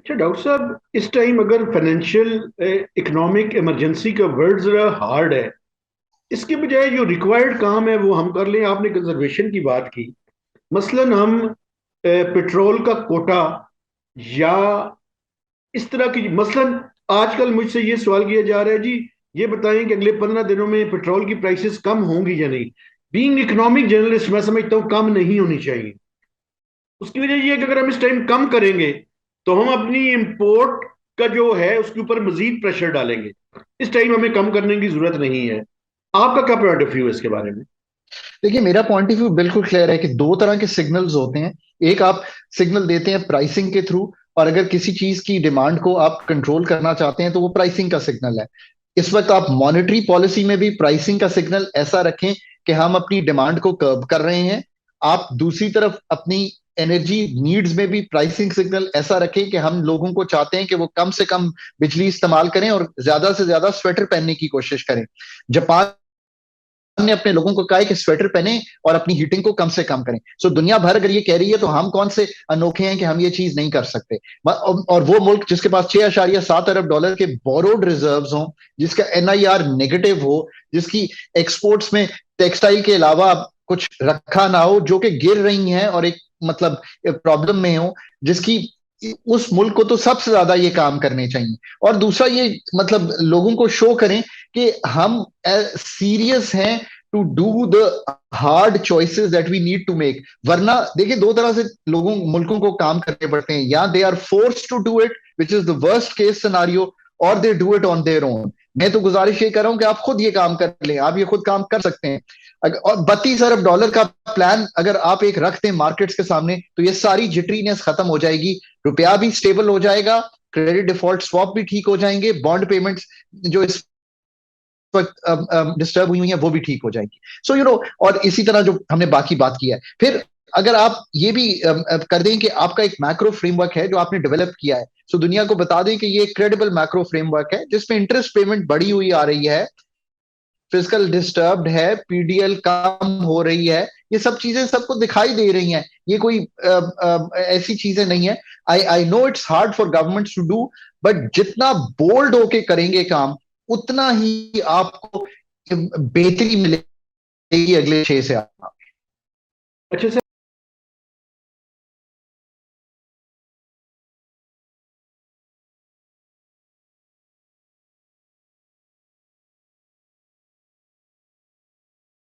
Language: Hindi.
अच्छा डॉक्टर साहब, इस टाइम अगर फाइनेंशियल इकोनॉमिक इमरजेंसी का वर्ड जरा हार्ड है, इसके बजाय जो रिक्वायर्ड काम है वो हम कर लें। आपने कंजर्वेशन की बात की, मसलन हम पेट्रोल का कोटा या इस तरह की, मसलन आजकल मुझसे ये सवाल किया जा रहा है, जी ये बताएं कि अगले 15 दिनों में पेट्रोल की प्राइसेस कम होंगी या नहीं। बीइंग इकोनॉमिक जर्नलिस्ट मैं समझता हूँ कम नहीं होनी चाहिए। उसकी वजह ये है कि अगर हम इस टाइम कम करेंगे तो हम अपनी इंपोर्ट का जो है उसके ऊपर मजीद प्रेशर डालेंगे। इस टाइम हमें कम करने की जरूरत नहीं है। आपका क्या पॉइंट ऑफ व्यू है इसके बारे में? देखिए, मेरा पॉइंट ऑफ व्यू बिल्कुल क्लियर है कि दो तरह के सिग्नल्स होते हैं। एक आप सिग्नल देते हैं प्राइसिंग के थ्रू, और अगर किसी चीज की डिमांड को आप कंट्रोल करना चाहते हैं तो वो प्राइसिंग का सिग्नल है। इस वक्त आप मॉनेटरी पॉलिसी में भी प्राइसिंग का सिग्नल ऐसा रखें कि हम अपनी डिमांड को कर्ब कर रहे हैं। आप दूसरी तरफ अपनी एनर्जी नीड्स में भी प्राइसिंग सिग्नल ऐसा रखें कि हम लोगों को चाहते हैं कि वो कम से कम बिजली इस्तेमाल करें और ज्यादा से ज्यादा स्वेटर पहनने की कोशिश करें। जापान ने अपने लोगों को कहा है कि स्वेटर पहने और अपनी हीटिंग को कम से कम करें। सो दुनिया भर अगर ये कह रही है तो हम कौन से अनोखे हैं कि हम ये चीज नहीं कर सकते। और वो मुल्क जिसके पास 6.7 अरब डॉलर के बोरोड रिजर्व्स हों, जिसका एनआईआर नेगेटिव हो, जिसकी एक्सपोर्ट्स में टेक्सटाइल के अलावा कुछ रखा ना हो, जो कि गिर रही हैं और एक मतलब प्रॉब्लम में हो, जिसकी उस मुल्क को तो सबसे ज्यादा ये काम करने चाहिए। और दूसरा ये मतलब लोगों को शो करें कि हम सीरियस हैं to do the hard choices that we need to make. वरना देखिए, दो तरह से लोगों मुल्कों को काम करने पड़ते हैं, या they are forced to do it which is the worst case scenario, और they do it on their own. मैं तो गुजारिश ये कर रहा हूं कि आप खुद ये काम कर लें, आप ये खुद काम कर सकते हैं। और 32 अरब डॉलर का प्लान अगर आप एक रख दें मार्केट्स के सामने तो ये सारी जिटरीनेस खत्म हो जाएगी, रुपया भी स्टेबल हो जाएगा, क्रेडिट डिफॉल्ट स्वैप भी ठीक हो जाएंगे, बॉन्ड पेमेंट्स जो इस वक्त डिस्टर्ब हुई हुई है वो भी ठीक हो जाएगी। सो यू नो, और इसी तरह जो हमने बाकी बात की है, फिर अगर आप ये भी कर दें कि आपका एक मैक्रो फ्रेमवर्क है जो आपने डेवलप किया है, सो दुनिया को बता दें कि ये क्रेडिबल मैक्रो फ्रेमवर्क है जिसमें इंटरेस्ट पेमेंट बढ़ी हुई आ रही है, फिजिकल डिस्टर्ब्ड है, पीडीएल कम हो रही है, ये सब चीजें सबको दिखाई दे रही हैं। ये कोई ऐसी चीजें नहीं है। I I know it's hard for government to do, but जितना बोल्ड होके करेंगे काम, उतना ही आपको बेहतरी मिलेगी अगले 6 से 8। अच्छा।